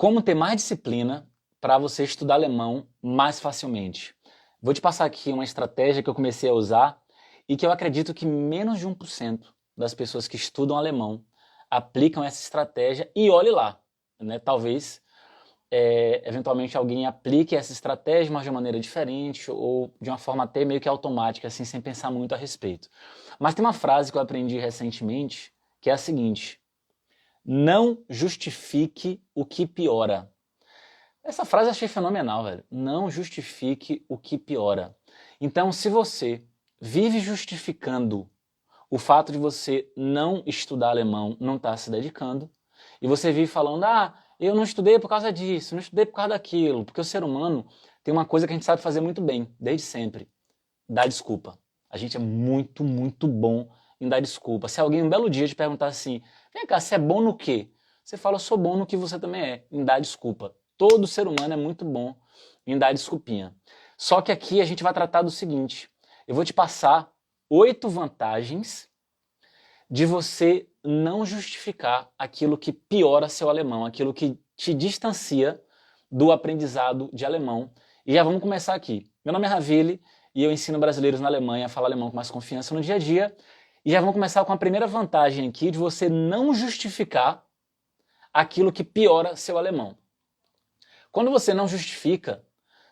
Como ter mais disciplina para você estudar alemão mais facilmente? Vou te passar aqui uma estratégia que eu comecei a usar e que eu acredito que menos de 1% das pessoas que estudam alemão aplicam essa estratégia e olhe lá, né? Talvez, eventualmente, alguém aplique essa estratégia, mas de uma maneira diferente ou de uma forma até meio que automática, assim, sem pensar muito a respeito. Mas tem uma frase que eu aprendi recentemente que é a seguinte: não justifique o que piora. Essa frase eu achei fenomenal, velho. Não justifique o que piora. Então, se você vive justificando o fato de você não estudar alemão, não estar se dedicando, e você vive falando, eu não estudei por causa disso, não estudei por causa daquilo, porque o ser humano tem uma coisa que a gente sabe fazer muito bem, desde sempre, dar desculpa. A gente é muito, muito bom em dar desculpa. Se alguém um belo dia te perguntar assim, vem cá, você é bom no quê? Você fala, eu sou bom no que você também é, em dar desculpa. Todo ser humano é muito bom em dar desculpinha. Só que aqui a gente vai tratar do seguinte, eu vou te passar 8 vantagens de você não justificar aquilo que piora seu alemão, aquilo que te distancia do aprendizado de alemão. E já vamos começar aqui. Meu nome é Ravili e eu ensino brasileiros na Alemanha a falar alemão com mais confiança no dia a dia. E já vamos começar com a primeira vantagem aqui de você não justificar aquilo que piora seu alemão. Quando você não justifica,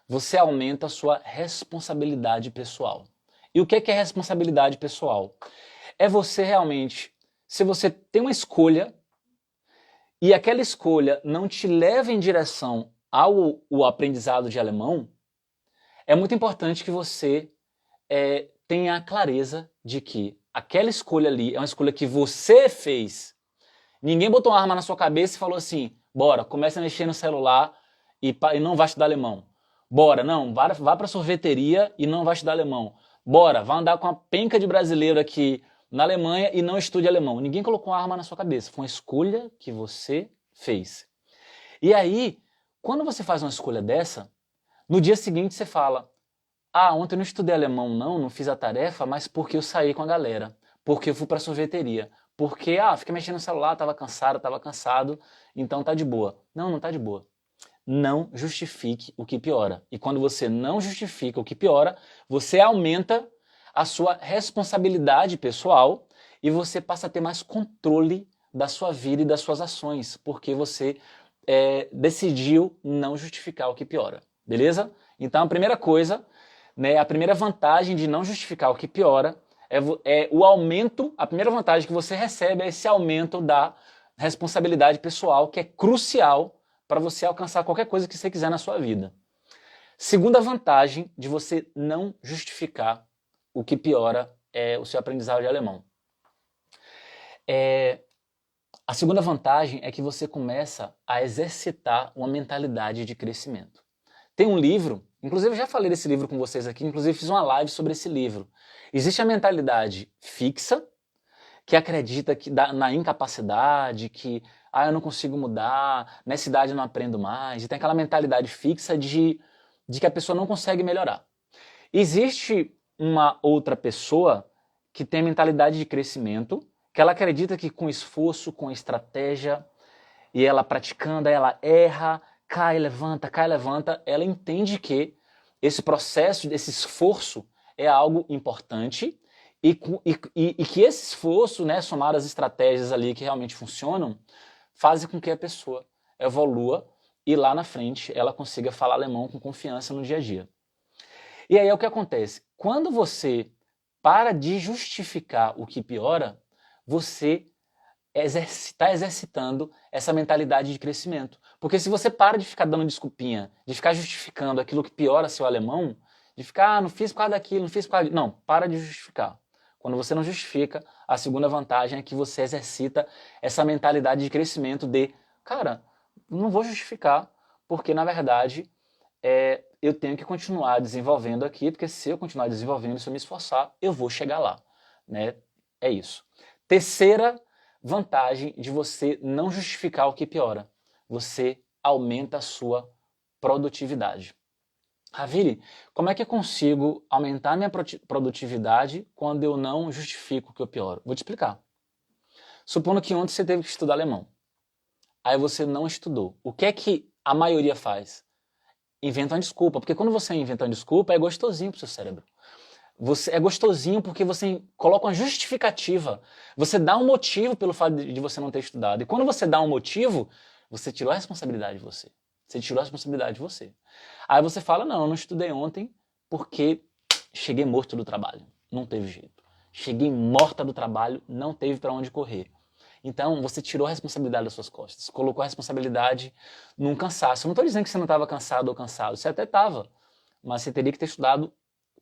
você aumenta a sua responsabilidade pessoal. E o que é responsabilidade pessoal? É você realmente, se você tem uma escolha e aquela escolha não te leva em direção ao aprendizado de alemão, é muito importante que você tenha a clareza de que aquela escolha ali é uma escolha que você fez. Ninguém botou uma arma na sua cabeça e falou assim, bora, começa a mexer no celular e não vai estudar alemão. Bora, não, vá para a sorveteria e não vai estudar alemão. Bora, vá andar com a penca de brasileiro aqui na Alemanha e não estude alemão. Ninguém colocou uma arma na sua cabeça, foi uma escolha que você fez. E aí, quando você faz uma escolha dessa, no dia seguinte você fala, ontem eu não estudei alemão não fiz a tarefa, mas porque eu saí com a galera, porque eu fui para a sorveteria, porque, fiquei mexendo no celular, tava cansado, então tá de boa. Não, não tá de boa. Não justifique o que piora. E quando você não justifica o que piora, você aumenta a sua responsabilidade pessoal e você passa a ter mais controle da sua vida e das suas ações, porque você decidiu não justificar o que piora. Beleza? Então a primeira coisa, né, a primeira vantagem de não justificar o que piora é o aumento, a primeira vantagem que você recebe é esse aumento da responsabilidade pessoal, que é crucial para você alcançar qualquer coisa que você quiser na sua vida. Segunda vantagem de você não justificar o que piora o seu aprendizado de alemão. A segunda vantagem é que você começa a exercitar uma mentalidade de crescimento. Tem um livro, inclusive eu já falei desse livro com vocês aqui, inclusive fiz uma live sobre esse livro. Existe a mentalidade fixa, que acredita na incapacidade, que eu não consigo mudar, nessa idade eu não aprendo mais, e tem aquela mentalidade fixa de que a pessoa não consegue melhorar. Existe uma outra pessoa que tem a mentalidade de crescimento, que ela acredita que com esforço, com estratégia, e ela praticando, ela erra, cai, levanta, ela entende que esse processo, esse esforço é algo importante e que esse esforço, né, somado às estratégias ali que realmente funcionam, fazem com que a pessoa evolua e lá na frente ela consiga falar alemão com confiança no dia a dia. E aí é o que acontece? Quando você para de justificar o que piora, você está exercitando essa mentalidade de crescimento. Porque se você para de ficar dando desculpinha, de ficar justificando aquilo que piora seu alemão, de ficar, não fiz por causa daquilo, não fiz por causa disso. Não, para de justificar. Quando você não justifica, a segunda vantagem é que você exercita essa mentalidade de crescimento de, cara, não vou justificar, porque na verdade eu tenho que continuar desenvolvendo aqui, porque se eu continuar desenvolvendo, se eu me esforçar, eu vou chegar lá. Né? É isso. Terceira vantagem de você não justificar o que piora. Você aumenta a sua produtividade. Ravili, como é que eu consigo aumentar minha produtividade quando eu não justifico o que eu pioro? Vou te explicar. Supondo que ontem você teve que estudar alemão. aí você não estudou. O que é que a maioria faz? Inventa uma desculpa, porque quando você inventa uma desculpa, é gostosinho pro seu cérebro. É gostosinho porque você coloca uma justificativa. Você dá um motivo pelo fato de você não ter estudado. E quando você dá um motivo, você tirou a responsabilidade de você. Você tirou a responsabilidade de você. Aí você fala, não, eu não estudei ontem porque cheguei morto do trabalho. Não teve jeito. Cheguei morta do trabalho, não teve para onde correr. Então, você tirou a responsabilidade das suas costas. Colocou a responsabilidade num cansaço. Eu não estou dizendo que você não estava cansado ou cansado. Você até estava. Mas você teria que ter estudado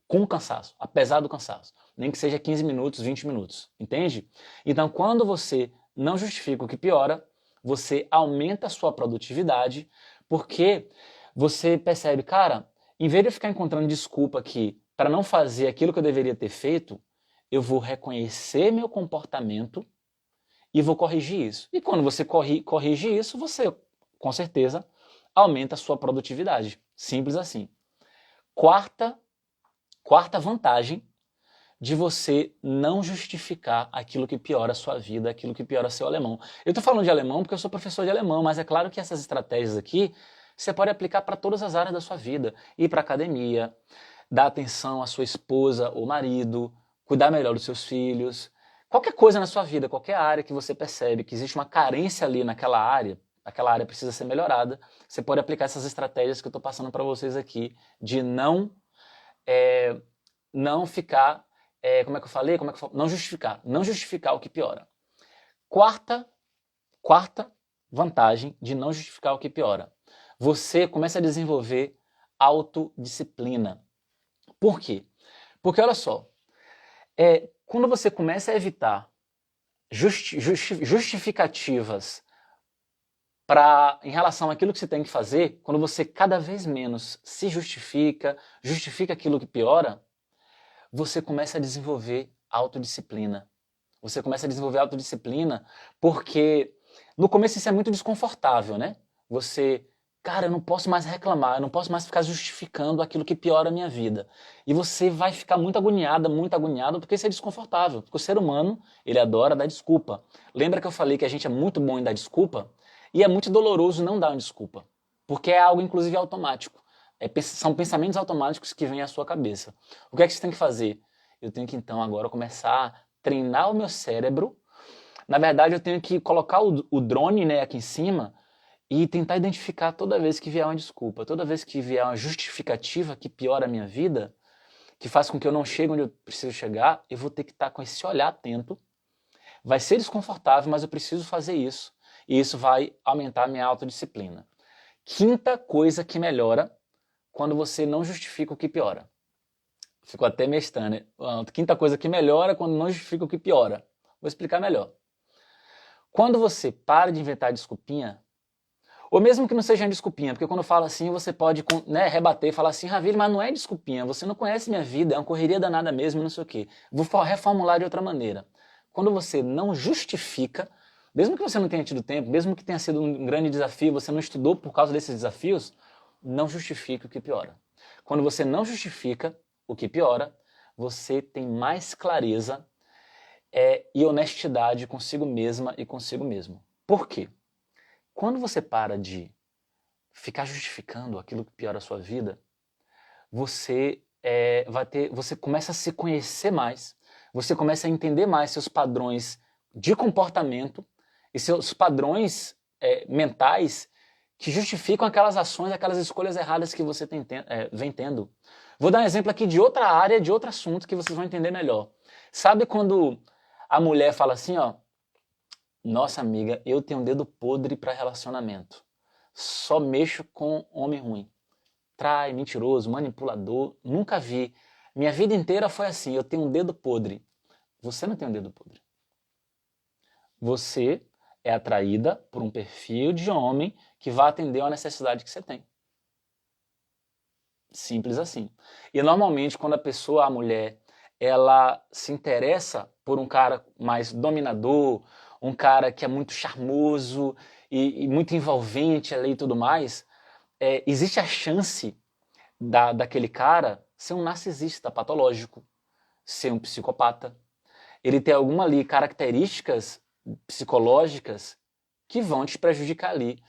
com cansaço, apesar do cansaço. Nem que seja 15 minutos, 20 minutos. Entende? Então, quando você não justifica o que piora, você aumenta a sua produtividade, porque você percebe, cara, em vez de eu ficar encontrando desculpa aqui para não fazer aquilo que eu deveria ter feito, eu vou reconhecer meu comportamento e vou corrigir isso. E quando você corrige isso, você, com certeza, aumenta a sua produtividade. Simples assim. Quarta vantagem de você não justificar aquilo que piora a sua vida, aquilo que piora seu alemão. Eu estou falando de alemão porque eu sou professor de alemão, mas é claro que essas estratégias aqui você pode aplicar para todas as áreas da sua vida. Ir para academia, dar atenção à sua esposa ou marido, cuidar melhor dos seus filhos. Qualquer coisa na sua vida, qualquer área que você percebe que existe uma carência ali naquela área, aquela área precisa ser melhorada, você pode aplicar essas estratégias que eu estou passando para vocês aqui, de não ficar, como é que eu falei? Não justificar o que piora. Quarta vantagem de não justificar o que piora. Você começa a desenvolver autodisciplina. Por quê? Porque olha só, quando você começa a evitar justificativas em relação àquilo que você tem que fazer, quando você cada vez menos se justifica aquilo que piora, você começa a desenvolver autodisciplina. Você começa a desenvolver autodisciplina porque no começo isso é muito desconfortável, né? Cara, eu não posso mais reclamar, eu não posso mais ficar justificando aquilo que piora a minha vida. E você vai ficar muito agoniado, porque isso é desconfortável. Porque o ser humano, ele adora dar desculpa. Lembra que eu falei que a gente é muito bom em dar desculpa? E é muito doloroso não dar uma desculpa. Porque é algo, inclusive, automático. São pensamentos automáticos que vêm à sua cabeça. O que é que você tem que fazer? Eu tenho que, então, agora começar a treinar o meu cérebro. Na verdade, eu tenho que colocar o drone, né, aqui em cima e tentar identificar toda vez que vier uma desculpa, toda vez que vier uma justificativa que piora a minha vida, que faz com que eu não chegue onde eu preciso chegar, eu vou ter que estar com esse olhar atento. Vai ser desconfortável, mas eu preciso fazer isso. E isso vai aumentar a minha autodisciplina. Quinta coisa que melhora quando você não justifica o que piora. Ficou até meio estranho, né? Quinta coisa que melhora quando não justifica o que piora. Vou explicar melhor. Quando você para de inventar desculpinha, ou mesmo que não seja uma desculpinha, porque quando eu falo assim, você pode, né, rebater e falar assim, Ravile, mas não é desculpinha, você não conhece minha vida, é uma correria danada mesmo, não sei o quê. Vou reformular de outra maneira. Quando você não justifica, mesmo que você não tenha tido tempo, mesmo que tenha sido um grande desafio, você não estudou por causa desses desafios, não justifique o que piora. Quando você não justifica o que piora, você tem mais clareza e honestidade consigo mesma e consigo mesmo. Por quê? Quando você para de ficar justificando aquilo que piora a sua vida, você começa a se conhecer mais, você começa a entender mais seus padrões de comportamento e seus padrões mentais que justificam aquelas ações, aquelas escolhas erradas que você vem tendo. Vou dar um exemplo aqui de outra área, de outro assunto que vocês vão entender melhor. Sabe quando a mulher fala assim, ó, nossa amiga, eu tenho um dedo podre para relacionamento. Só mexo com homem ruim. Trai, mentiroso, manipulador, nunca vi. Minha vida inteira foi assim, eu tenho um dedo podre. Você não tem um dedo podre. Você é atraída por um perfil de homem que vai atender a necessidade que você tem. Simples assim. E normalmente quando a mulher, ela se interessa por um cara mais dominador, um cara que é muito charmoso e muito envolvente ali e tudo mais, existe a chance daquele cara ser um narcisista patológico, ser um psicopata. Ele tem alguma ali características psicológicas que vão te prejudicar ali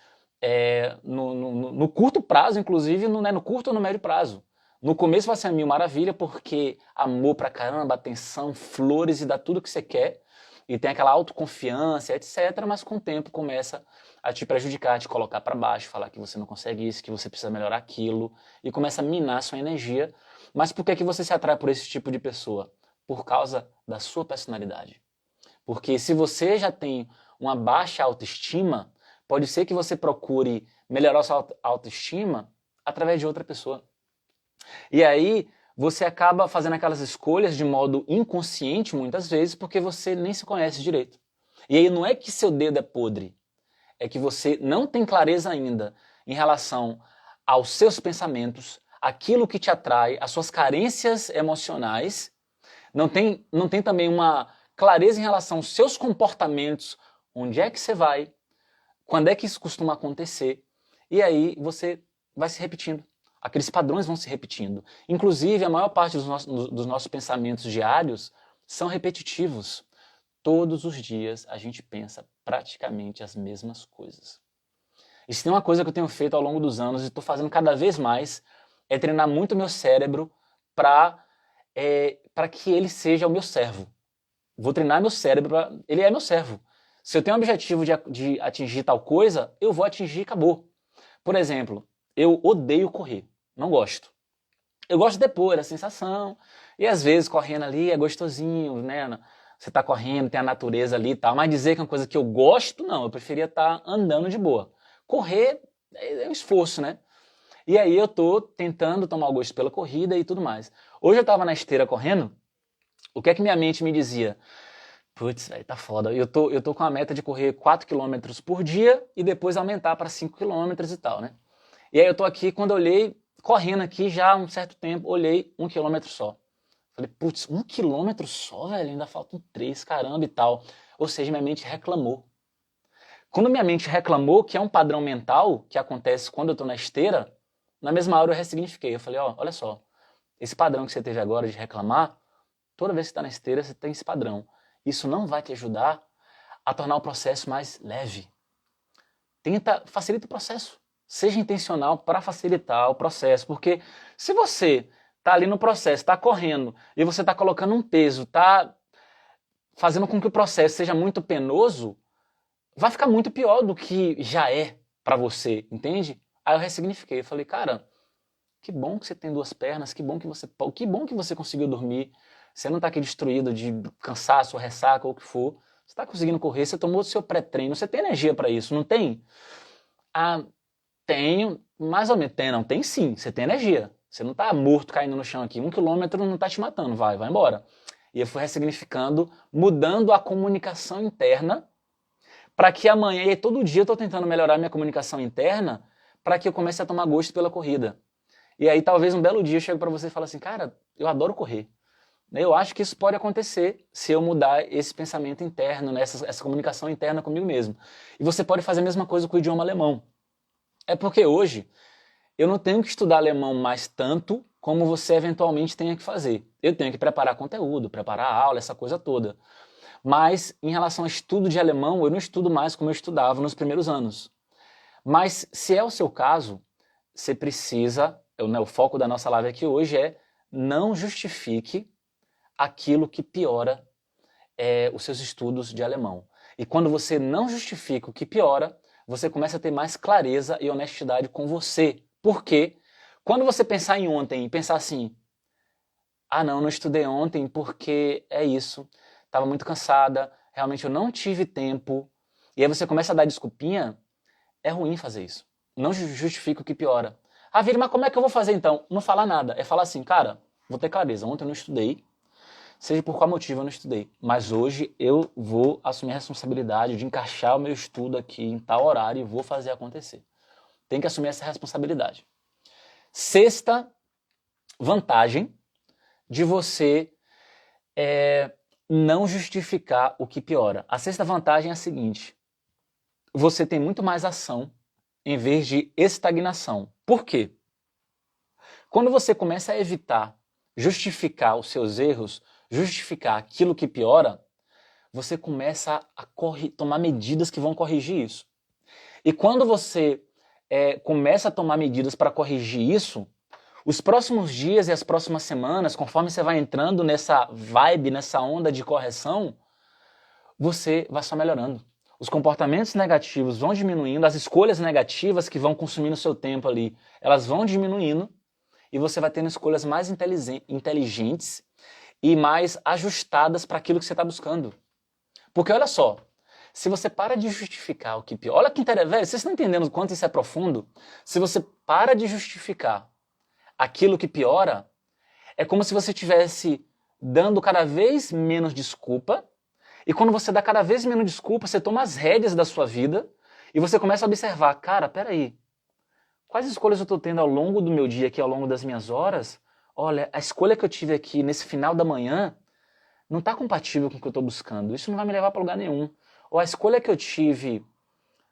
no curto prazo, inclusive, no curto ou no médio prazo. No começo vai ser a mil maravilha, porque amor pra caramba, atenção, flores e dá tudo que você quer, e tem aquela autoconfiança, etc. Mas com o tempo começa a te prejudicar, a te colocar para baixo, falar que você não consegue isso, que você precisa melhorar aquilo, e começa a minar a sua energia. Mas por que que você se atrai por esse tipo de pessoa? Por causa da sua personalidade. Porque se você já tem uma baixa autoestima, pode ser que você procure melhorar a sua autoestima através de outra pessoa. E aí você acaba fazendo aquelas escolhas de modo inconsciente, muitas vezes, porque você nem se conhece direito. E aí não é que seu dedo é podre, é que você não tem clareza ainda em relação aos seus pensamentos, aquilo que te atrai, as suas carências emocionais, não tem também uma clareza em relação aos seus comportamentos, onde é que você vai, quando é que isso costuma acontecer, e aí você vai se repetindo. Aqueles padrões vão se repetindo. Inclusive, a maior parte dos nossos pensamentos diários são repetitivos. Todos os dias a gente pensa praticamente as mesmas coisas. E se tem uma coisa que eu tenho feito ao longo dos anos e estou fazendo cada vez mais, é treinar muito o meu cérebro para que ele seja o meu servo. Vou treinar meu cérebro, ele é meu servo. Se eu tenho um objetivo de atingir tal coisa, eu vou atingir e acabou. Por exemplo, eu odeio correr, não gosto. Eu gosto de depor a sensação, e às vezes correndo ali é gostosinho, né? Você tá correndo, tem a natureza ali e tal, mas dizer que é uma coisa que eu gosto, não, eu preferia estar andando de boa. Correr é um esforço, né? E aí eu tô tentando tomar o gosto pela corrida e tudo mais. Hoje eu tava na esteira correndo, o que é que minha mente me dizia? Putz, velho, tá foda. Eu tô com a meta de correr 4 quilômetros por dia e depois aumentar para 5 quilômetros e tal, né? E aí eu tô aqui, quando eu olhei, correndo aqui já há um certo tempo, olhei 1 quilômetro só. Falei, putz, 1 quilômetro só, velho? Ainda faltam 3, caramba e tal. Ou seja, minha mente reclamou. Quando minha mente reclamou, que é um padrão mental que acontece quando eu tô na esteira, na mesma hora eu ressignifiquei. Eu falei, ó, olha só, esse padrão que você teve agora de reclamar, toda vez que você tá na esteira, você tem esse padrão. Isso não vai te ajudar a tornar o processo mais leve. Facilita o processo. Seja intencional para facilitar o processo, porque se você está ali no processo, está correndo, e você está colocando um peso, está fazendo com que o processo seja muito penoso, vai ficar muito pior do que já é para você, entende? Aí eu ressignifiquei, eu falei, cara, que bom que você tem 2 pernas, que bom que você conseguiu dormir, você não está aqui destruído de cansaço, ressaca ou o que for, você está conseguindo correr, você tomou o seu pré-treino, você tem energia para isso, não tem? Ah, tenho, mais ou menos, tem sim, você tem energia. Você não tá morto caindo no chão aqui, 1 quilômetro não tá te matando, vai embora. E eu fui ressignificando, mudando a comunicação interna, para que amanhã, e todo dia eu tô tentando melhorar minha comunicação interna, para que eu comece a tomar gosto pela corrida. E aí talvez um belo dia eu chego para você e falo assim, cara, eu adoro correr. Eu acho que isso pode acontecer se eu mudar esse pensamento interno, né, essa comunicação interna comigo mesmo. E você pode fazer a mesma coisa com o idioma alemão. É porque hoje eu não tenho que estudar alemão mais tanto como você eventualmente tenha que fazer. Eu tenho que preparar conteúdo, preparar aula, essa coisa toda. Mas em relação ao estudo de alemão, eu não estudo mais como eu estudava nos primeiros anos. Mas se é o seu caso, você precisa, o foco da nossa live aqui hoje é não justifique aquilo que piora os seus estudos de alemão. E quando você não justifica o que piora, você começa a ter mais clareza e honestidade com você. Porque quando você pensar em ontem e pensar assim, ah não estudei ontem porque é isso, estava muito cansada, realmente eu não tive tempo, e aí você começa a dar desculpinha, é ruim fazer isso. Não justifica o que piora. Ah, Vira, mas como é que eu vou fazer então? Não falar nada, é falar assim, cara, vou ter clareza, ontem eu não estudei, seja por qual motivo eu não estudei, mas hoje eu vou assumir a responsabilidade de encaixar o meu estudo aqui em tal horário e vou fazer acontecer. Tem que assumir essa responsabilidade. Sexta vantagem de você não justificar o que piora. A sexta vantagem é a seguinte, você tem muito mais ação em vez de estagnação. Por quê? Quando você começa a evitar justificar os seus erros, justificar aquilo que piora, você começa a tomar medidas que vão corrigir isso. E quando você começa a tomar medidas para corrigir isso, os próximos dias e as próximas semanas, conforme você vai entrando nessa vibe, nessa onda de correção, você vai só melhorando. Os comportamentos negativos vão diminuindo, as escolhas negativas que vão consumindo seu tempo ali, elas vão diminuindo e você vai tendo escolhas mais inteligentes e mais ajustadas para aquilo que você está buscando. Porque olha só, se você para de justificar o que pior... Olha que interessante, velho, vocês estão entendendo o quanto isso é profundo? Se você para de justificar aquilo que piora, é como se você estivesse dando cada vez menos desculpa, e quando você dá cada vez menos desculpa, você toma as rédeas da sua vida e você começa a observar, cara, peraí, quais escolhas eu estou tendo ao longo do meu dia aqui, ao longo das minhas horas? Olha, a escolha que eu tive aqui nesse final da manhã não está compatível com o que eu estou buscando, isso não vai me levar para lugar nenhum. Ou a escolha que eu tive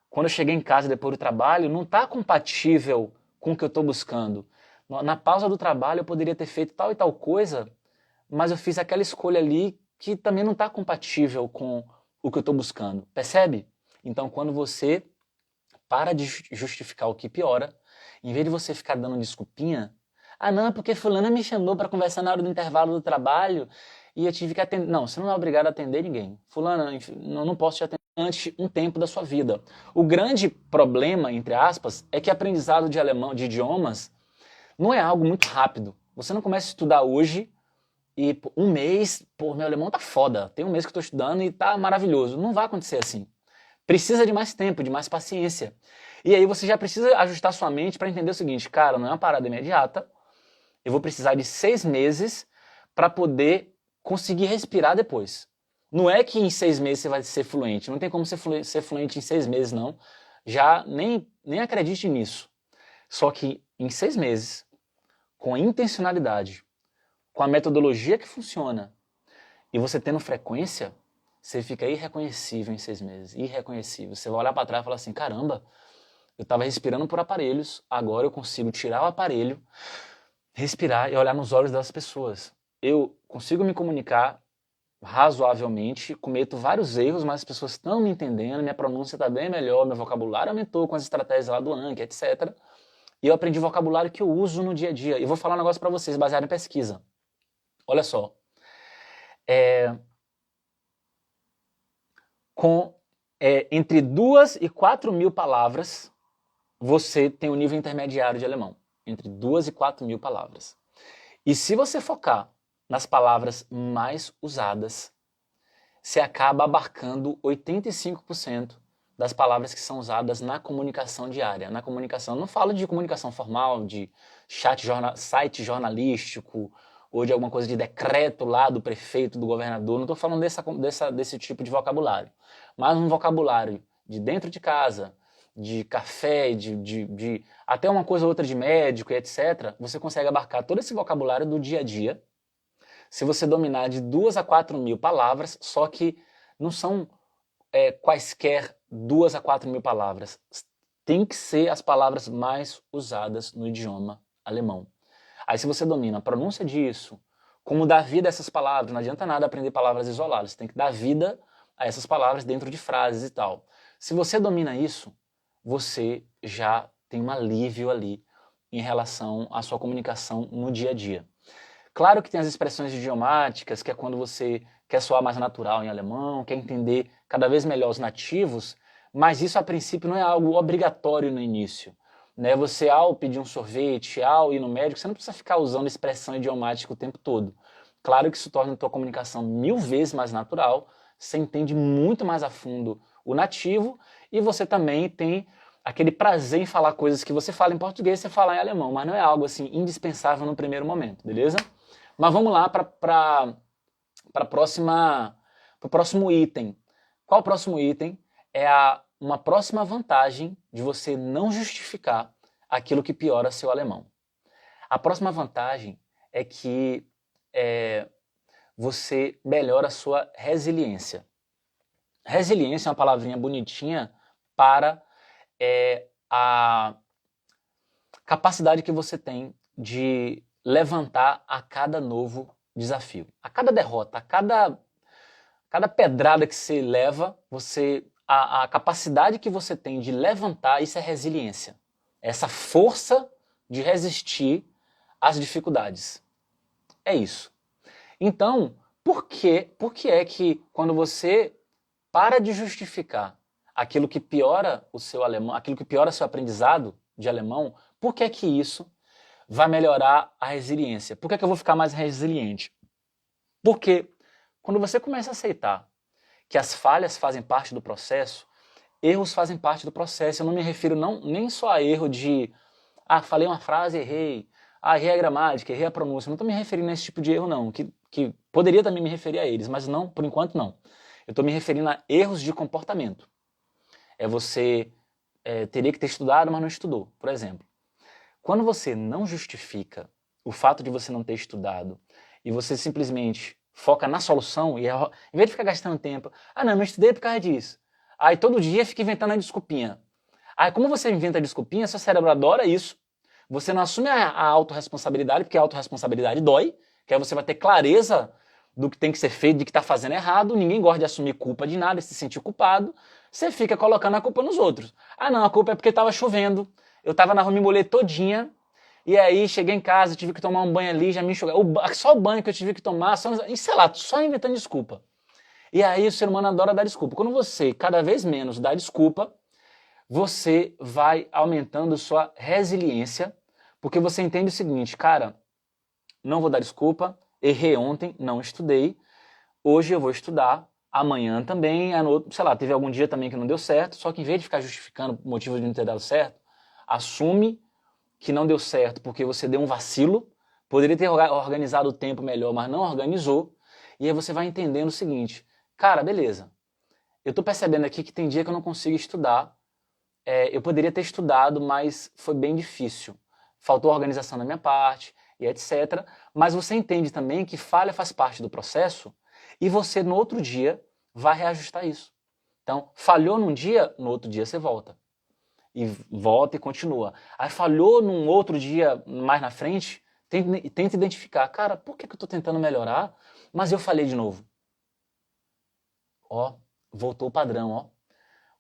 quando eu cheguei em casa depois do trabalho não está compatível com o que eu estou buscando. Na pausa do trabalho eu poderia ter feito tal e tal coisa, mas eu fiz aquela escolha ali que também não está compatível com o que eu estou buscando. Percebe? Então, quando você para de justificar o que piora, em vez de você ficar dando desculpinha, ah não, porque fulana me chamou para conversar na hora do intervalo do trabalho e eu tive que atender. Não, você não é obrigado a atender ninguém. Fulana, não posso te atender durante um tempo da sua vida. O grande problema, entre aspas, é que aprendizado de alemão, de idiomas, não é algo muito rápido. Você não começa a estudar hoje e um mês, pô, meu alemão tá foda, tem um mês que eu tô estudando e tá maravilhoso. Não vai acontecer assim. Precisa de mais tempo, de mais paciência. E aí você já precisa ajustar sua mente para entender o seguinte, cara, não é uma parada imediata, eu vou precisar de 6 meses para poder conseguir respirar depois. Não é que em 6 meses você vai ser fluente, não tem como ser fluente em 6 meses não, já nem acredite nisso. Só que em 6 meses, com a intencionalidade, com a metodologia que funciona, e você tendo frequência, você fica irreconhecível em 6 meses, irreconhecível. Você vai olhar para trás e falar assim, caramba, eu estava respirando por aparelhos, agora eu consigo tirar o aparelho, respirar e olhar nos olhos das pessoas. Eu consigo me comunicar razoavelmente, cometo vários erros, mas as pessoas estão me entendendo, minha pronúncia está bem melhor, meu vocabulário aumentou com as estratégias lá do Anki, etc. E eu aprendi vocabulário que eu uso no dia a dia. E vou falar um negócio para vocês, baseado em pesquisa. Olha só. Entre 2 e 4 mil palavras, você tem um nível intermediário de alemão. Entre 2 e 4 mil palavras. E se você focar nas palavras mais usadas, você acaba abarcando 85% das palavras que são usadas na comunicação diária. Na comunicação, não falo de comunicação formal, de site jornalístico, ou de alguma coisa de decreto lá do prefeito, do governador, não estou falando desse tipo de vocabulário. Mas um vocabulário de dentro de casa, de café, de até uma coisa ou outra de médico e etc., você consegue abarcar todo esse vocabulário do dia a dia, se você dominar de 2 a 4 mil palavras, só que não são quaisquer 2 a 4 mil palavras. Tem que ser as palavras mais usadas no idioma alemão. Aí se você domina a pronúncia disso, como dar vida a essas palavras, não adianta nada aprender palavras isoladas, você tem que dar vida a essas palavras dentro de frases e tal. Se você domina isso, você já tem um alívio ali em relação à sua comunicação no dia a dia. Claro que tem as expressões idiomáticas, que é quando você quer soar mais natural em alemão, quer entender cada vez melhor os nativos, mas isso a princípio não é algo obrigatório no início. Né? Você, ao pedir um sorvete, ao ir no médico, você não precisa ficar usando expressão idiomática o tempo todo. Claro que isso torna a tua comunicação 1000 vezes mais natural, você entende muito mais a fundo o nativo e você também tem aquele prazer em falar coisas que você fala em português, você fala em alemão, mas não é algo assim indispensável no primeiro momento, beleza? Mas vamos lá para o próximo item. Qual o próximo item? É uma próxima vantagem de você não justificar aquilo que piora seu alemão. A próxima vantagem é que você melhora a sua resiliência. Resiliência é uma palavrinha bonitinha para a capacidade que você tem de levantar a cada novo desafio. A cada derrota, a cada pedrada que você leva, você a capacidade que você tem de levantar, isso é resiliência. Essa força de resistir às dificuldades. É isso. Então, por que é que quando você para de justificar aquilo que piora o seu alemão, aquilo que piora seu aprendizado de alemão, por que é que isso vai melhorar a resiliência? Por que é que eu vou ficar mais resiliente? Porque quando você começa a aceitar que as falhas fazem parte do processo, erros fazem parte do processo. Eu não me refiro nem só a erro de falei uma frase, errei, errei a gramática, errei a pronúncia. Não estou me referindo a esse tipo de erro não, que poderia também me referir a eles, mas não, por enquanto não. Eu estou me referindo a erros de comportamento. Você teria que ter estudado, mas não estudou, por exemplo. Quando você não justifica o fato de você não ter estudado e você simplesmente foca na solução, e em vez de ficar gastando tempo, não estudei por causa disso. Aí todo dia fica inventando a desculpinha. Aí como você inventa a desculpinha, seu cérebro adora isso, você não assume a autorresponsabilidade, porque a autorresponsabilidade dói, que aí você vai ter clareza do que tem que ser feito, de que está fazendo errado, ninguém gosta de assumir culpa de nada, se sentir culpado, você fica colocando a culpa nos outros. Não, a culpa é porque estava chovendo, eu estava na rua, me molhei todinha, e aí cheguei em casa, tive que tomar um banho ali, já me enxugar. Só o banho que eu tive que tomar, sei lá, só inventando desculpa. E aí o ser humano adora dar desculpa. Quando você cada vez menos dá desculpa, você vai aumentando sua resiliência, porque você entende o seguinte, cara, não vou dar desculpa, errei ontem, não estudei, hoje eu vou estudar, amanhã também, sei lá, teve algum dia também que não deu certo, só que em vez de ficar justificando o motivo de não ter dado certo, assume que não deu certo porque você deu um vacilo, poderia ter organizado o tempo melhor, mas não organizou, e aí você vai entendendo o seguinte, cara, beleza, eu tô percebendo aqui que tem dia que eu não consigo estudar, eu poderia ter estudado, mas foi bem difícil, faltou organização da minha parte, e etc. Mas você entende também que falha faz parte do processo, e você no outro dia vai reajustar isso. Então, falhou num dia, no outro dia você volta. E volta e continua. Aí falhou num outro dia mais na frente, tenta identificar, cara, por que eu estou tentando melhorar, mas eu falhei de novo? Ó, voltou o padrão, ó.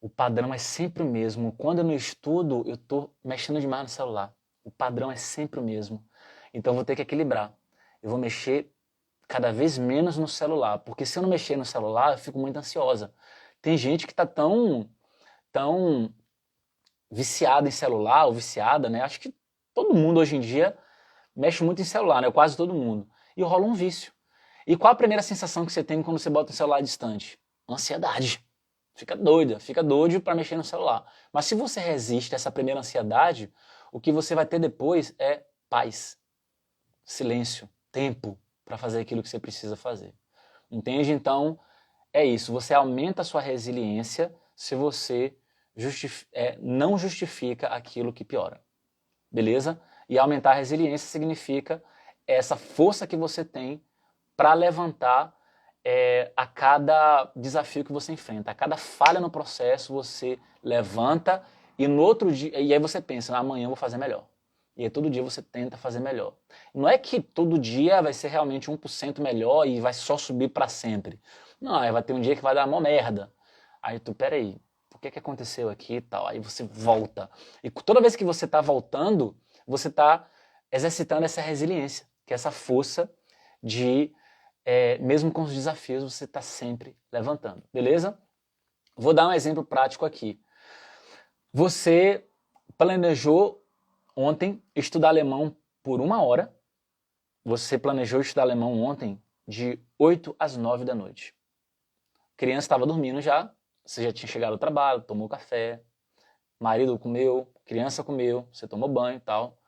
O padrão é sempre o mesmo. Quando eu não estudo, eu estou mexendo demais no celular. O padrão é sempre o mesmo. Então eu vou ter que equilibrar. Eu vou mexer cada vez menos no celular, porque se eu não mexer no celular, eu fico muito ansiosa. Tem gente que está tão viciada em celular, ou viciada, né? Acho que todo mundo hoje em dia mexe muito em celular, né? Quase todo mundo. E rola um vício. E qual a primeira sensação que você tem quando você bota o celular distante? Ansiedade. Fica doido para mexer no celular. Mas se você resiste a essa primeira ansiedade, o que você vai ter depois é paz, silêncio, tempo para fazer aquilo que você precisa fazer. Entende? Então, é isso. Você aumenta a sua resiliência se você não justifica aquilo que piora. Beleza? E aumentar a resiliência significa essa força que você tem para levantar a cada desafio que você enfrenta. A cada falha no processo, você levanta e no outro dia, e aí você pensa, amanhã eu vou fazer melhor. E aí todo dia você tenta fazer melhor. Não é que todo dia vai ser realmente 1% melhor e vai só subir para sempre. Não, aí vai ter um dia que vai dar uma merda. Aí tu, peraí, o que aconteceu aqui e tal? Aí você volta. E toda vez que você está voltando, você está exercitando essa resiliência, que é essa força de, mesmo com os desafios, você está sempre levantando. Beleza? Vou dar um exemplo prático aqui. Você planejou ontem estudar alemão por 1 hora. Você planejou estudar alemão ontem de 8 às 9 da noite. A criança estava dormindo já, você já tinha chegado ao trabalho, tomou café, marido comeu, criança comeu, você tomou banho e tal.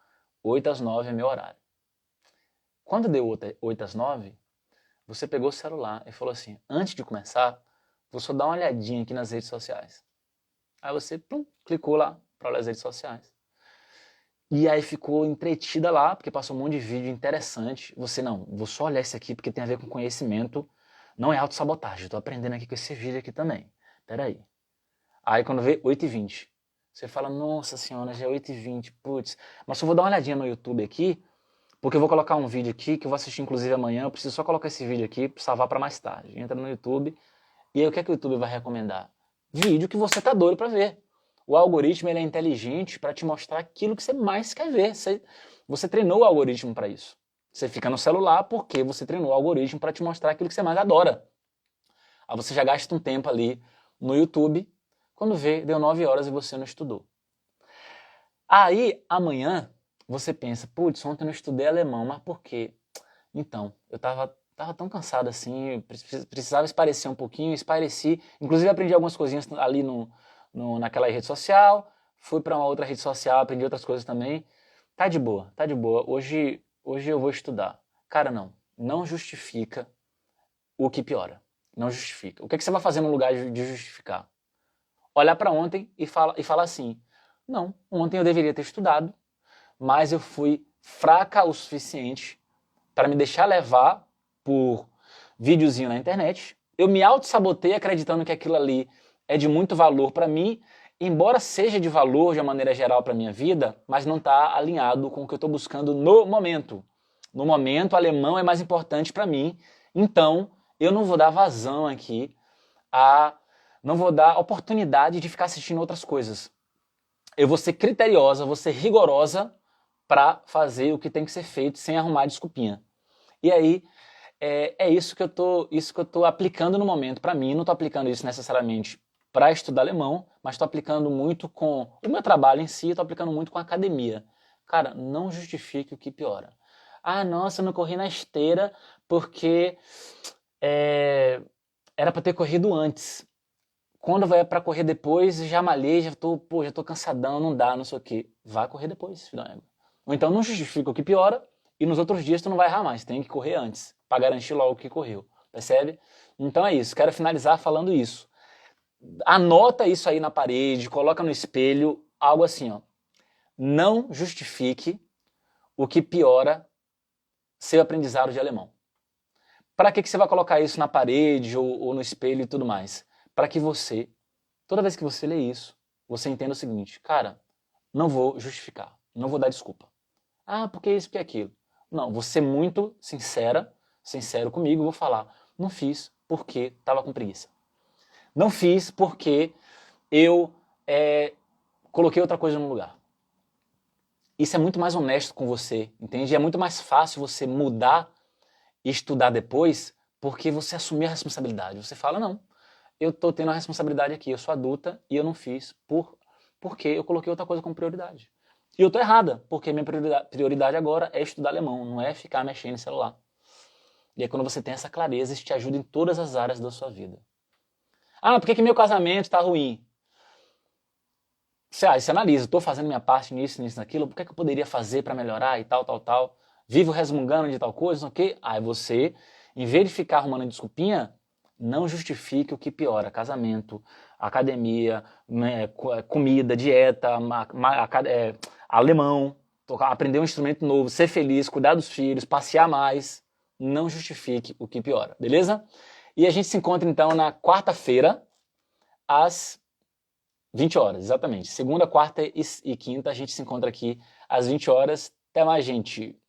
8 às 9 é meu horário. Quando deu 8 às 9, você pegou o celular e falou assim, antes de começar, vou só dar uma olhadinha aqui nas redes sociais. Aí você clicou lá para olhar as redes sociais. E aí ficou entretida lá, porque passou um monte de vídeo interessante. Você, não, vou só olhar esse aqui porque tem a ver com conhecimento. Não é autossabotagem, eu tô aprendendo aqui com esse vídeo aqui também. Peraí. Aí quando vê 8h20, você fala, nossa senhora, já é 8h20, putz. Mas eu vou dar uma olhadinha no YouTube aqui, porque eu vou colocar um vídeo aqui, que eu vou assistir inclusive amanhã, eu preciso só colocar esse vídeo aqui, salvar para mais tarde. Entra no YouTube, e aí o que é que o YouTube vai recomendar? vídeo que você tá doido para ver. O algoritmo ele é inteligente para te mostrar aquilo que você mais quer ver. Você treinou o algoritmo para isso. Você fica no celular porque você treinou o algoritmo para te mostrar aquilo que você mais adora. Aí você já gasta um tempo ali no YouTube, quando vê, deu 9 horas e você não estudou. Aí, amanhã, você pensa, putz, ontem eu não estudei alemão, mas por quê? Então, eu tava tão cansado assim, precisava espairecer um pouquinho, espaireci. Inclusive, aprendi algumas coisinhas ali naquela rede social, fui para uma outra rede social, aprendi outras coisas também. Tá de boa, tá de boa. Hoje eu vou estudar. Cara, não justifica o que piora. Não justifica. O que é que você vai fazer no lugar de justificar? Olhar para ontem e falar assim: não, ontem eu deveria ter estudado, mas eu fui fraca o suficiente para me deixar levar por videozinho na internet. Eu me auto-sabotei acreditando que aquilo ali é de muito valor para mim, embora seja de valor de uma maneira geral para minha vida, mas não está alinhado com o que eu estou buscando no momento. No momento, o alemão é mais importante para mim, então eu não vou dar vazão aqui não vou dar oportunidade de ficar assistindo outras coisas. Eu vou ser criteriosa, vou ser rigorosa para fazer o que tem que ser feito sem arrumar desculpinha. E aí, isso que eu tô aplicando no momento para mim. Não estou aplicando isso necessariamente para estudar alemão, mas estou aplicando muito com o meu trabalho em si, estou aplicando muito com a academia. Cara, não justifique o que piora. Ah, nossa, eu não corri na esteira porque era para ter corrido antes. Quando vai para correr depois, já malhei, já tô cansadão, não dá, não sei o quê. Vai correr depois, filho da égua. Ou então não justifica o que piora e nos outros dias tu não vai errar mais, tem que correr antes, para garantir logo que correu, percebe? Então é isso, quero finalizar falando isso. Anota isso aí na parede, coloca no espelho, algo assim, ó. Não justifique o que piora seu aprendizado de alemão. Para que você vai colocar isso na parede ou no espelho e tudo mais? Para que você, toda vez que você lê isso, você entenda o seguinte: cara, não vou justificar, não vou dar desculpa. Ah, porque isso, porque aquilo. Não, vou ser muito sincero comigo, vou falar, não fiz porque estava com preguiça. Não fiz porque eu coloquei outra coisa no lugar. Isso é muito mais honesto com você, entende? É muito mais fácil você mudar e estudar depois porque você assumir a responsabilidade. Você fala, não, eu tô tendo a responsabilidade aqui, eu sou adulta e eu não fiz porque eu coloquei outra coisa como prioridade. E eu tô errada, porque minha prioridade agora é estudar alemão, não é ficar mexendo em celular. E aí quando você tem essa clareza, isso te ajuda em todas as áreas da sua vida. Ah, por que meu casamento tá ruim? Você analisa, estou fazendo minha parte nisso, naquilo, o que é que eu poderia fazer para melhorar e tal, tal, tal. Vivo resmungando de tal coisa, ok? Aí você, em vez de ficar arrumando desculpinha, não justifique o que piora. Casamento, academia, comida, dieta, alemão, aprender um instrumento novo, ser feliz, cuidar dos filhos, passear mais. Não justifique o que piora, beleza? E a gente se encontra então na quarta-feira, às 20 horas, exatamente. Segunda, quarta e quinta a gente se encontra aqui às 20 horas. Até mais, gente.